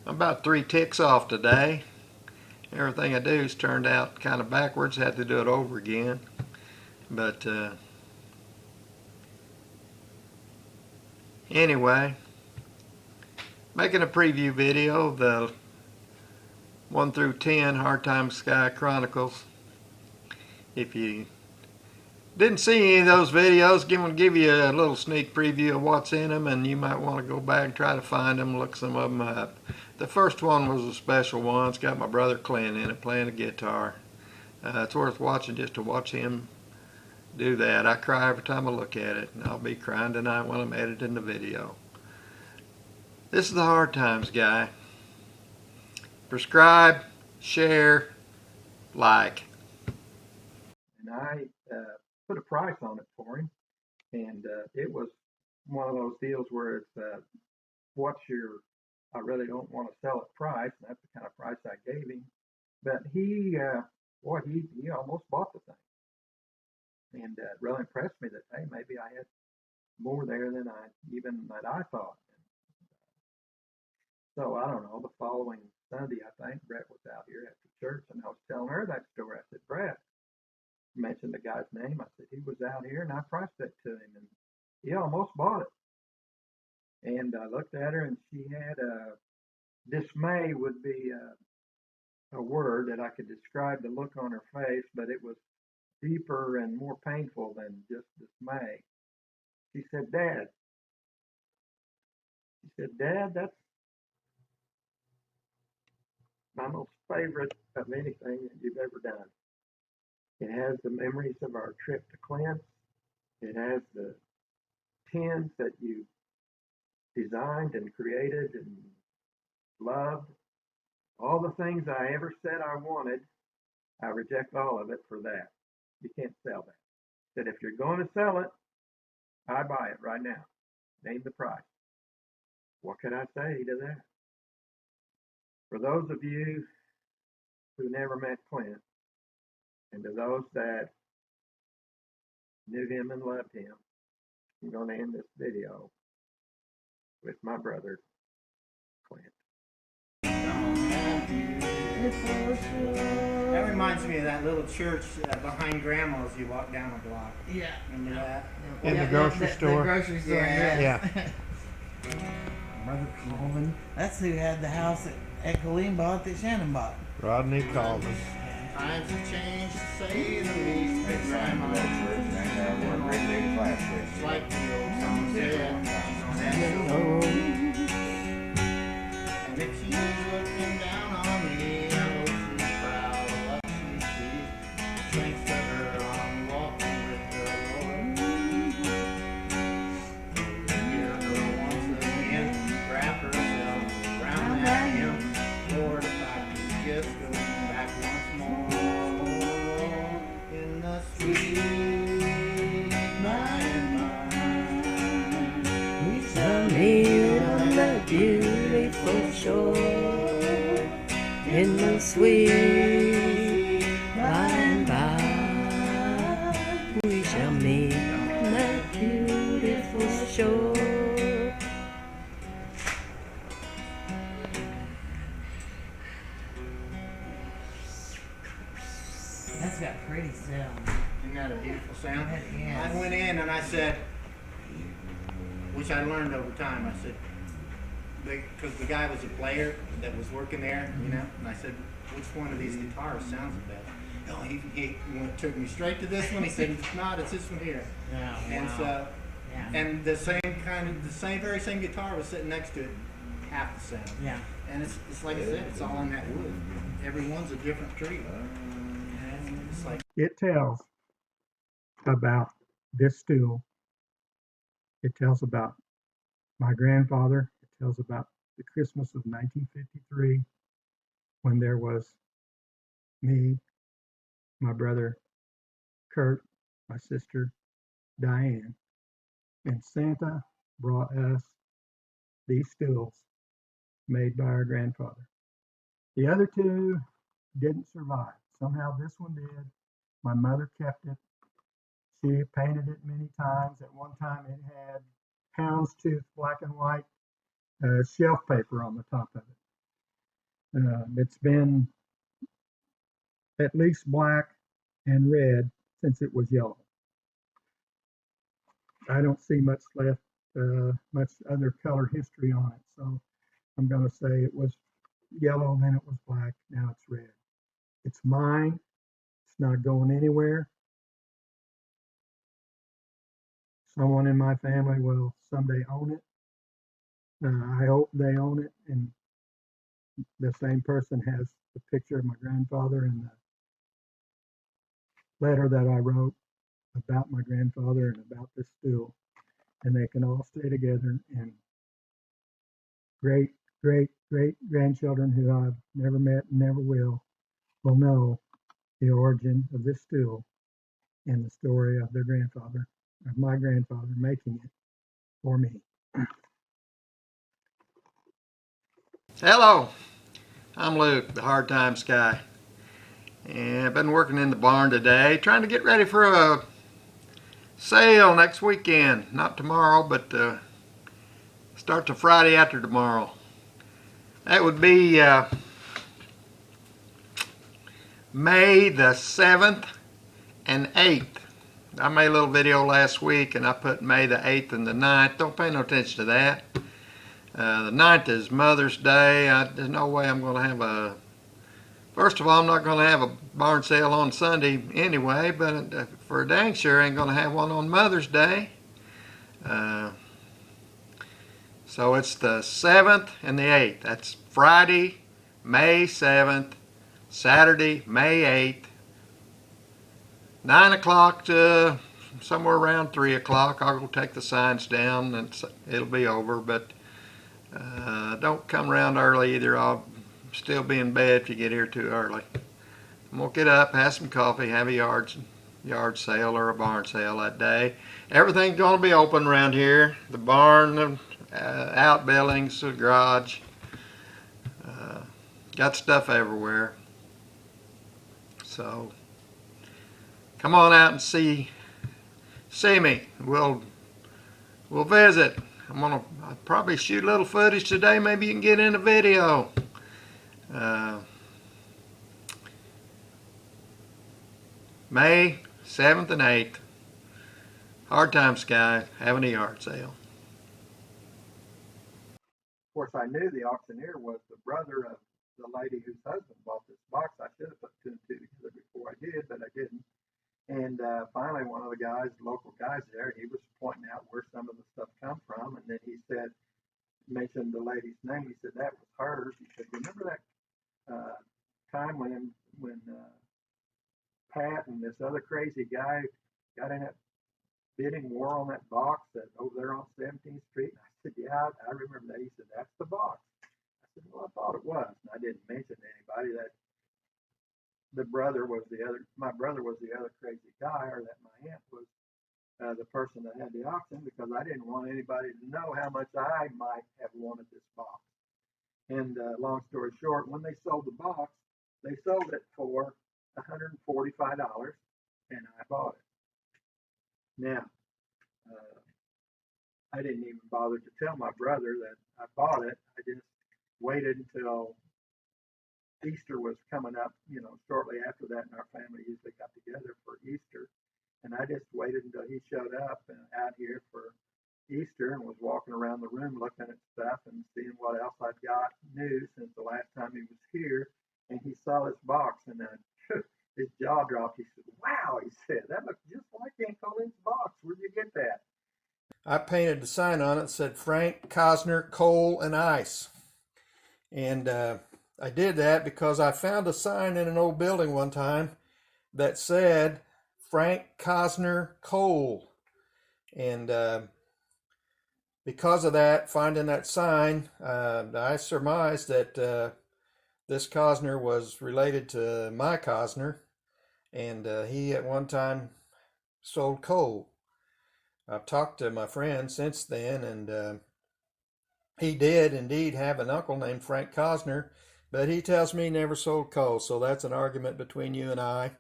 I'm about 3 ticks off today. Everything I do's turned out kind of backwards. Had to do it over again. But anyway, making a preview video of the 1 through 10 Hard Times Sky Chronicles. If you didn't see any of those videos, give you a little sneak preview of what's in them, and you might want to go back and try to find them, look some of them up. The first one was a special one. It's got my brother Clint in it playing the guitar. It's worth watching just to watch him do that. I cry every time I look at it, and I'll be crying tonight when I'm editing the video. This is the Hard Times guy. Subscribe, share, like. And I put a price on it for him, and it was one of those deals where it's what's your, I really don't want to sell at price, and that's the kind of price I gave him. But he almost bought the thing, and it really impressed me that, hey, maybe I had more there than I thought. So I don't know. The following Sunday, I think Brett was out here after church, and I was telling her that story. I said, Brett, mentioned the guy's name. I said he was out here, and I priced it to him, and he almost bought it. And I looked at her, and she had dismay would be a word that I could describe the look on her face, but it was deeper and more painful than just dismay. She said, Dad, that's my most favorite of anything that you've ever done. It has the memories of our trip to Clint. It has the tins that you designed and created and loved. All the things I ever said I wanted, I reject all of it for that. You can't sell that. That if you're going to sell it, I buy it right now. Name the price. What can I say to that? For those of you who never met Clint, and to those that knew him and loved him, I'm going to end this video with my brother, Clint. That reminds me of that little church behind Grandma's you walk down a block. Yeah. Remember that? In the grocery store? The grocery store, Yeah. yeah. Brother Colvin. That's who had the house at Colleen bought that Shannon bought. Rodney Colvin. Times have changed to say the least. They signed my church and we're regulated class It's like the old song said. And if she's looking down on me, I hope she's proud of what she sees. Thanks to her, I'm walking with the Lord. Dear girl wants again, wrap herself around that him. Lord, if I could just go back once more in the sweet by and by. We shall meet on the beautiful shore in the sweet by and by. We shall meet on that beautiful shore. That's got pretty sound. Isn't that a beautiful sound? Yes. I went in and I said, which I learned over time, I said, because the guy was a player that was working there, you know, and I said, which one of these guitars sounds the best? Oh, he took me straight to this one. He said, it's not, it's this one here. Yeah, And wow. so, Yeah. and the very same guitar was sitting next to it, half the sound. Yeah. And it's like I said, it's all in that wood. Every one's a different tree. And it's like, It tells about this stool. It tells about my grandfather. It tells about the Christmas of 1953 when there was me, my brother Kurt, my sister Diane, and Santa brought us these stools made by our grandfather. The other two didn't survive. Somehow this one did. My mother kept it. She painted it many times. At one time it had houndstooth black and white shelf paper on the top of it. It's been at least black and red since it was yellow. I don't see much left, much other color history on it. So I'm going to say it was yellow, then it was black, now it's red. It's mine. It's not going anywhere. Someone in my family will someday own it. I hope they own it, and the same person has the picture of my grandfather and the letter that I wrote about my grandfather and about this stool, and they can all stay together, and great, great, great grandchildren who I've never met and never will know the origin of this stool and the story of their grandfather, of my grandfather making it for me. Hello, I'm Luke, the Hard Times guy, and I've been working in the barn today trying to get ready for a sale next weekend. Not tomorrow, but starts a Friday after tomorrow. That would be May the 7th and 8th. I made a little video last week and I put May the 8th and the 9th. Don't pay no attention to that. The 9th is Mother's Day. There's no way I'm going to have a... First of all, I'm not going to have a barn sale on Sunday anyway, but for dang sure I ain't going to have one on Mother's Day. So it's the 7th and the 8th. That's Friday, May 7th, Saturday, May 8th, 9 o'clock to somewhere around 3 o'clock. I'll go take the signs down and it'll be over, but don't come around early either. I'll still be in bed if you get here too early. I'm going to get up, have some coffee, have a yard sale or a barn sale that day. Everything's going to be open around here. The barn, the outbuildings, the garage. Got stuff everywhere. So come on out and see me. We'll visit. I'll probably shoot a little footage today. Maybe you can get in a video. May 7th and 8th. Hard Times guy having a yard sale. Of course, I knew the auctioneer was the brother of the lady whose husband bought this box. I should have put two and two together before I did, but I didn't. And finally, one of the guys, local guys there, he was pointing out where some of the stuff come from, and then he said, mentioned the lady's name. He said that was hers. He said, remember that time when Pat and this other crazy guy got in that bidding war on that box that over there on 17th Street? And I said, yeah, I remember that. He said, that's the box. I said, well, I thought it was. And I didn't mention to anybody that my brother was the other crazy guy, or that my aunt was the person that had the auction, because I didn't want anybody to know how much I might have wanted this box. And long story short, when they sold the box, they sold it for $145, and I bought it. Now, I didn't even bother to tell my brother that I bought it. I just waited until Easter was coming up, shortly after that, and our family usually got together for Easter. And I just waited until he showed up out here for Easter and was walking around the room looking at stuff and seeing what else I'd got new since the last time he was here. And he saw this box, and then his jaw dropped. He said, wow, he said, that looks just like Aunt Colleen's box. Where'd you get that? I painted the sign on it that said Frank Cosner Coal and Ice. And I did that because I found a sign in an old building one time that said Frank Cosner Coal. And because of that, finding that sign, I surmised that this Cosner was related to my Cosner, and he at one time sold coal. I've talked to my friend since then, and he did indeed have an uncle named Frank Cosner, but he tells me he never sold coal, so that's an argument between you and I.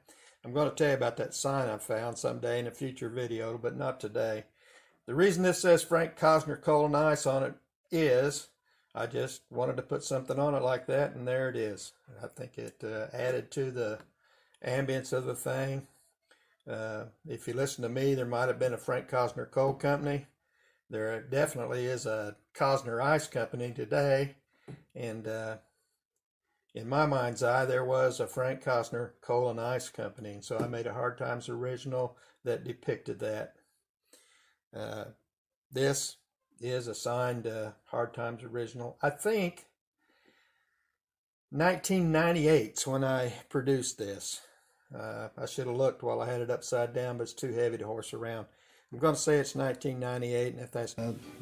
I'm going to tell you about that sign I found someday in a future video, but not today. The reason this says Frank Cosner Coal and Ice on it is I just wanted to put something on it like that, and there it is. I think it added to the ambience of the thing. If you listen to me, there might have been a Frank Cosner Coal Company. There definitely is a Cosner Ice Company today, and in my mind's eye, there was a Frank Cosner Coal and Ice Company, and so I made a Hard Times original that depicted that. This is a signed Hard Times original. I think 1998's when I produced this. I should have looked while I had it upside down, but it's too heavy to horse around. I'm going to say it's 1998, and if that's...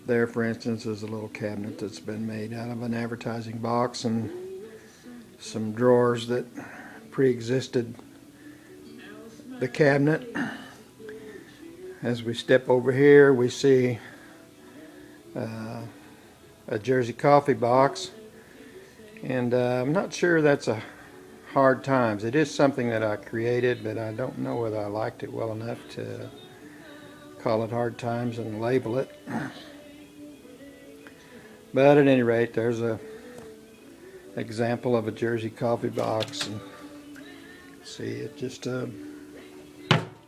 there, for instance, is a little cabinet that's been made out of an advertising box and some drawers that pre-existed the cabinet. As we step over here, we see a Jersey coffee box, and I'm not sure that's a Hard Times. It is something that I created, but I don't know whether I liked it well enough to call it Hard Times and label it. But at any rate, there's a example of a Jersey coffee box, and see, it's just a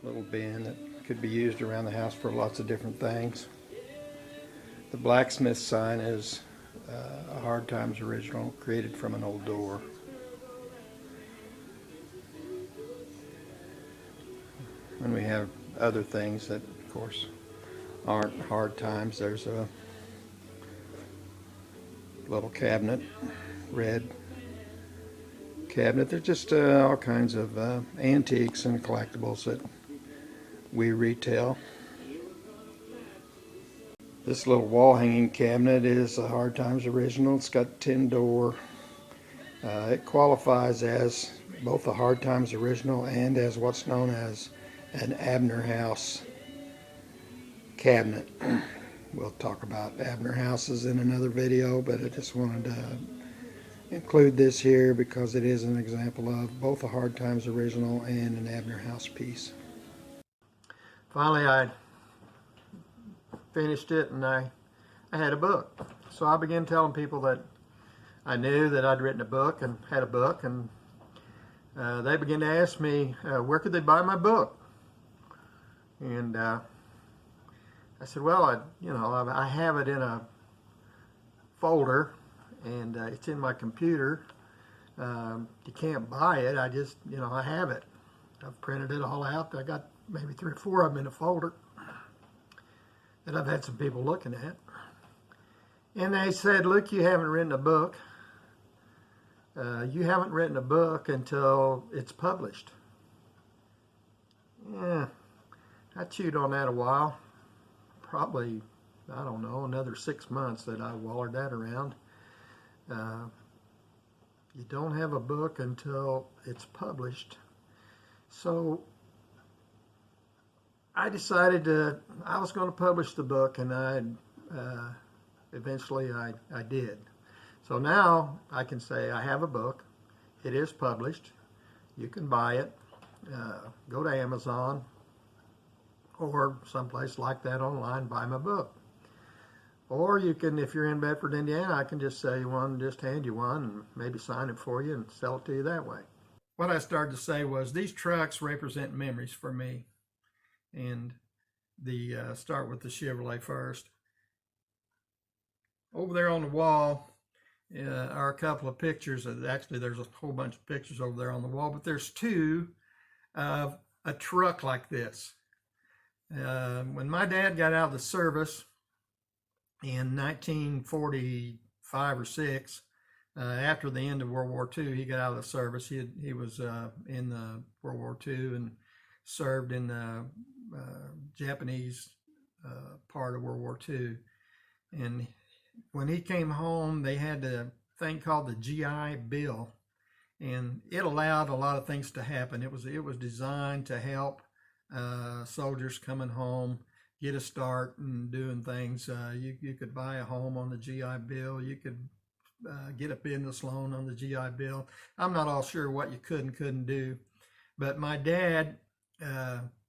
little bin that could be used around the house for lots of different things. The blacksmith sign is a Hard Times original, created from an old door. And we have other things that, of course, aren't Hard Times. There's a little cabinet, red cabinet. There's just all kinds of antiques and collectibles that we retail. This little wall hanging cabinet is a Hard Times original. It's got tin door. It qualifies as both a Hard Times original and as what's known as an Abner House cabinet. We'll talk about Abner houses in another video, but I just wanted to include this here because it is an example of both a Hard Times original and an Abner House piece. Finally, I finished it, and I had a book. So I began telling people that I knew that I'd written a book and had a book, and they began to ask me where could they buy my book. And I said, well, I have it in a folder, and it's in my computer. You can't buy it. I just, I have it. I've printed it all out. I got maybe 3 or 4 of them in a folder that I've had some people looking at. And they said, look, you haven't written a book. You haven't written a book until it's published. Yeah, I chewed on that a while. Probably, I don't know, another 6 months that I wallered that around. You don't have a book until it's published. So I decided I was going to publish the book, and eventually I did. So now I can say I have a book. It is published. You can buy it. Go to Amazon or someplace like that online, buy my book. Or you can, if you're in Bedford, Indiana, I can just sell you one, just hand you one, and maybe sign it for you and sell it to you that way. What I started to say was these trucks represent memories for me. And start with the Chevrolet first. Over there on the wall are a couple of pictures. Actually, there's a whole bunch of pictures over there on the wall, but there's 2 of a truck like this. When my dad got out of the service in 1945 or 6, after the end of World War II, he got out of the service. He was in the World War II and served in the Japanese part of World War II. And when he came home, they had a thing called the GI Bill, and it allowed a lot of things to happen. It was designed to help soldiers coming home get a start and doing things. You could buy a home on the GI Bill. You could get a business loan on the GI Bill. I'm not all sure what you could and couldn't do, but my dad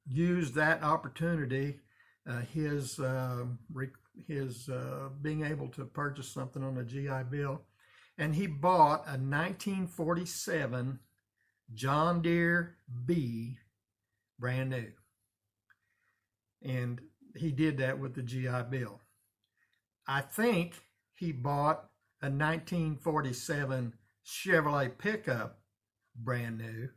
used that opportunity. His his being able to purchase something on a GI Bill, and he bought a 1947 John Deere B, brand new. And he did that with the GI Bill. I think he bought a 1947 Chevrolet pickup, brand new,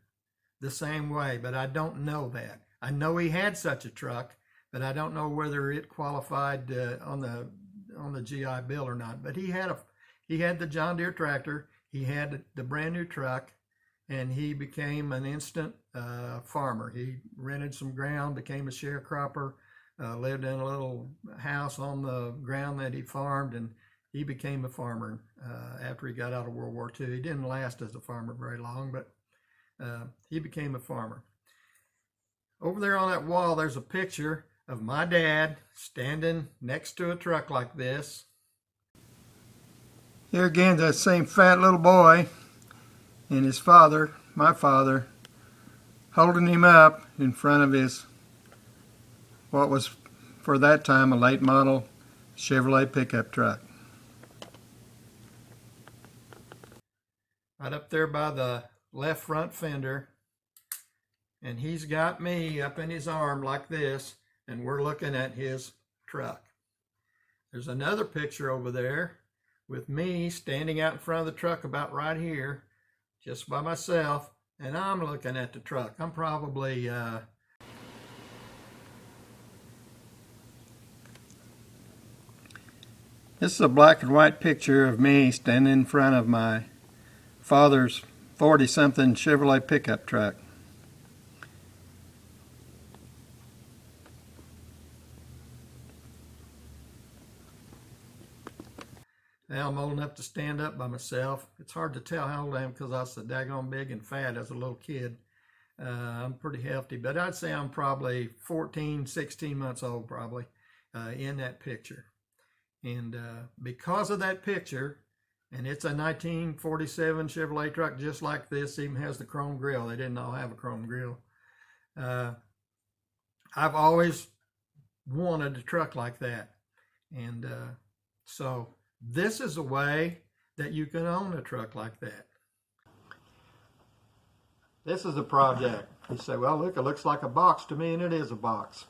the same way, but I don't know that. I know he had such a truck, but I don't know whether it qualified on the GI Bill or not. But he had the John Deere tractor, he had the brand new truck, and he became an instant farmer. He rented some ground, became a sharecropper, lived in a little house on the ground that he farmed, and he became a farmer after he got out of World War II. He didn't last as a farmer very long, but he became a farmer. Over there on that wall, there's a picture of my dad standing next to a truck like this. Here again, that same fat little boy and his father, my father, holding him up in front of his, what was for that time a late model Chevrolet pickup truck. Right up there by the left front fender, and he's got me up in his arm like this, and we're looking at his truck. There's another picture over there with me standing out in front of the truck about right here, just by myself, and I'm looking at the truck. I'm probably this is a black and white picture of me standing in front of my father's 40-something Chevrolet pickup truck. Now I'm old enough to stand up by myself. It's hard to tell how old I am because I was so daggone big and fat as a little kid. I'm pretty hefty, but I'd say I'm probably 14, 16 months old probably in that picture. And because of that picture, and it's a 1947 Chevrolet truck just like this, even has the chrome grille. They didn't all have a chrome grille. I've always wanted a truck like that. And so this is a way that you can own a truck like that. This is a project. You say, well, look, it looks like a box to me, and it is a box.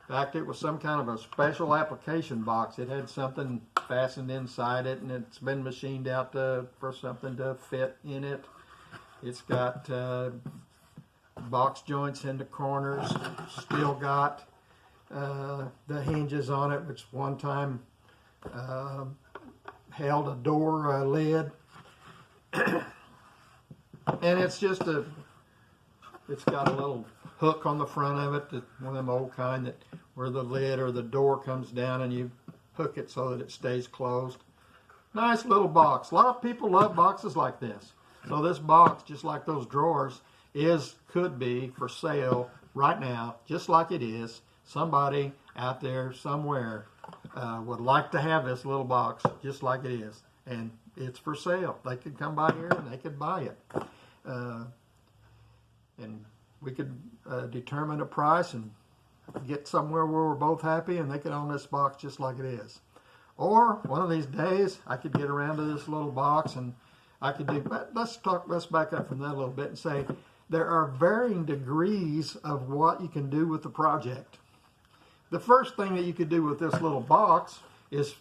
In fact, it was some kind of a special application box. It had something fastened inside it, and it's been machined out for something to fit in it. It's got box joints in the corners. Still got the hinges on it, which one time held a door lid. And it's just it's got a little hook on the front of it, one of them old kind that where the lid or the door comes down and you hook it so that it stays closed. Nice little box. A lot of people love boxes like this. So this box, just like those drawers, could be for sale right now, just like it is. Somebody out there somewhere would like to have this little box just like it is, and it's for sale. They could come by here and they could buy it, and we could determine a price and get somewhere where we're both happy, and they could own this box just like it is. Or one of these days I could get around to this little box and I could do, but let's back up from that a little bit and say there are varying degrees of what you can do with the project. The first thing that you could do with this little box is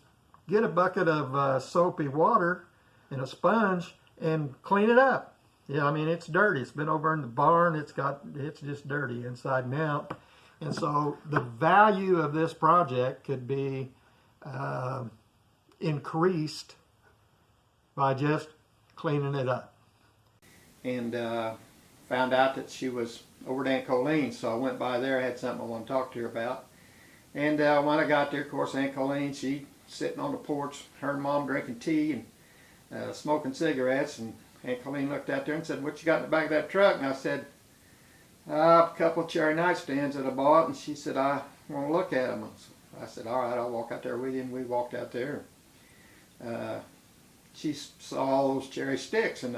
get a bucket of soapy water and a sponge and clean it up. Yeah, I mean, it's dirty. It's been over in the barn. It's just dirty inside and out. And so the value of this project could be increased by just cleaning it up. And found out that she was over to Aunt Colleen, so I went by there. I had something I want to talk to her about. And when I got there, of course, Aunt Colleen, she sitting on the porch, her and Mom drinking tea and smoking cigarettes. And Aunt Colleen looked out there and said, "What you got in the back of that truck?" And I said, "A couple of cherry nightstands that I bought." And she said, "I want to look at them." I said, "All right, I'll walk out there with you." And we walked out there. She saw all those cherry sticks in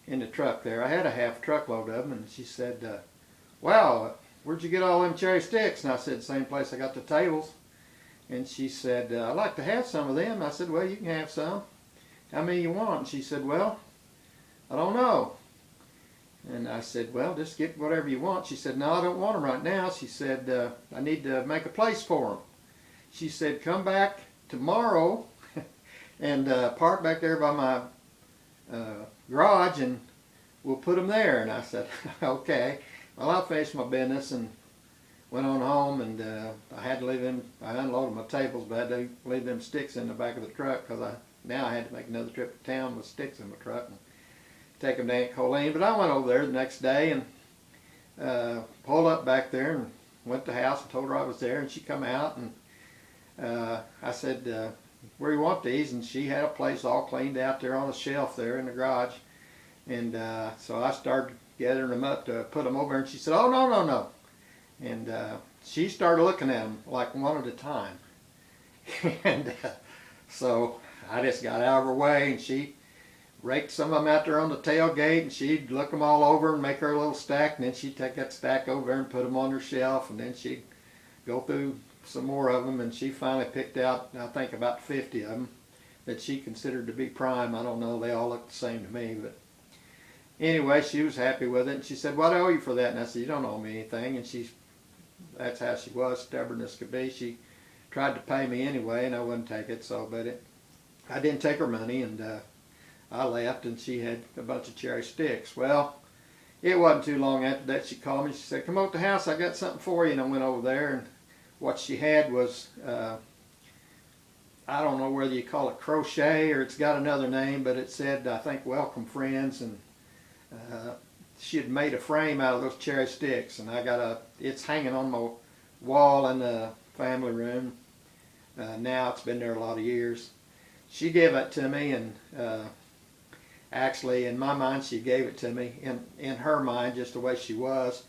the truck there. I had a half truckload of them, and she said, "Wow, where'd you get all them cherry sticks?" And I said, "Same place I got the tables." And she said, I'd like to have some of them. I said, well, you can have some. How many you want? And she said, well, I don't know. And I said, well, just get whatever you want. She said, no, I don't want them right now. She said, I need to make a place for them. She said, come back tomorrow and park back there by my garage and we'll put them there. And I said, okay. Well, I finished my business and went on home, and I had to leave them. I unloaded my tables, but I had to leave them sticks in the back of the truck because now I had to make another trip to town with sticks in my truck and take them to Aunt Colleen. But I went over there the next day and pulled up back there and went to the house and told her I was there, and she come out and I said, where do you want these? And she had a place all cleaned out there on a shelf there in the garage. And so I started gathering them up to put them over, and she said, oh, no, no, no. And she started looking at them like one at a time. And so I just got out of her way, and she raked some of them out there on the tailgate, and she'd look them all over and make her a little stack, and then she'd take that stack over there and put them on her shelf, and then she'd go through some more of them, and she finally picked out, I think, about 50 of them that she considered to be prime. I don't know, they all looked the same to me, but anyway, she was happy with it, and she said, what do I owe you for that? And I said, you don't owe me anything. And that's how she was, stubborn as could be. She tried to pay me anyway, and I wouldn't take it, so, but I didn't take her money, and I left, and she had a bunch of cherry sticks. Well, it wasn't too long after that she called me. She said, come over to the house, I got something for you. And I went over there, and what she had was, I don't know whether you call it crochet or it's got another name, but it said, I think, welcome friends, and she had made a frame out of those cherry sticks, and it's hanging on my wall in the family room. Now it's been there a lot of years. She gave it to me, and actually in my mind she gave it to me. In her mind, just the way she was,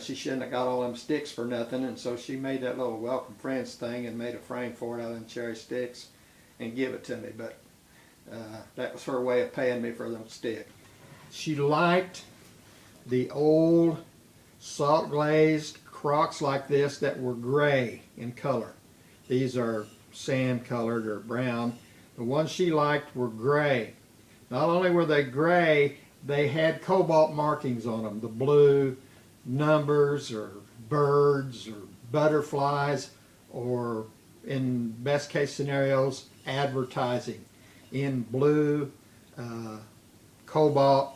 she shouldn't have got all them sticks for nothing, and so she made that little welcome friends thing and made a frame for it out of them cherry sticks and give it to me. But that was her way of paying me for them sticks. She liked the old salt glazed Crocs like this that were gray in color. These are sand colored or brown. The ones she liked were gray. Not only were they gray, they had cobalt markings on them, the blue numbers or birds or butterflies, or in best case scenarios, advertising in blue cobalt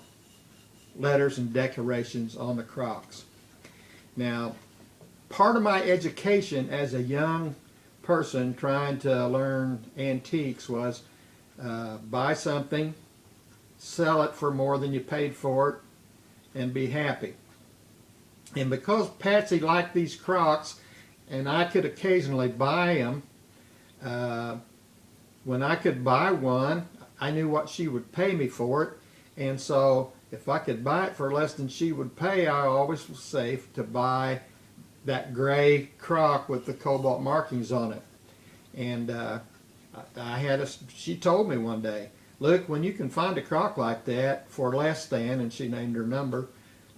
letters and decorations on the Crocs. Now, part of my education as a young person trying to learn antiques was buy something, sell it for more than you paid for it, and be happy. And because Patsy liked these Crocs, and I could occasionally buy them, when I could buy one, I knew what she would pay me for it, and so if I could buy it for less than she would pay, I always was safe to buy that gray Croc with the cobalt markings on it. And she told me one day, look, when you can find a Croc like that for less than, and she named her number,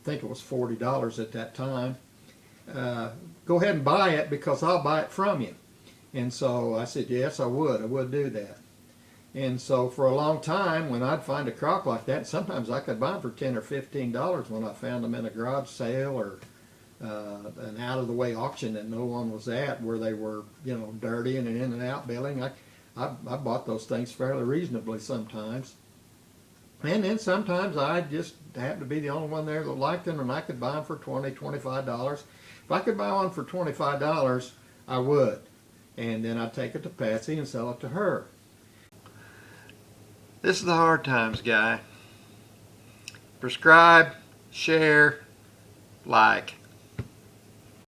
I think it was $40 at that time, go ahead and buy it because I'll buy it from you. And so I said, yes, I would do that. And so for a long time, when I'd find a Croc like that, sometimes I could buy them for $10 or $15 when I found them in a garage sale or an out-of-the-way auction that no one was at, where they were, dirty and an in-and-out building. I bought those things fairly reasonably sometimes. And then sometimes I just happened to be the only one there that liked them, and I could buy them for $20, $25. If I could buy one for $25, I would. And then I'd take it to Patsy and sell it to her. This is the Hard Times Guy. Subscribe, share, like.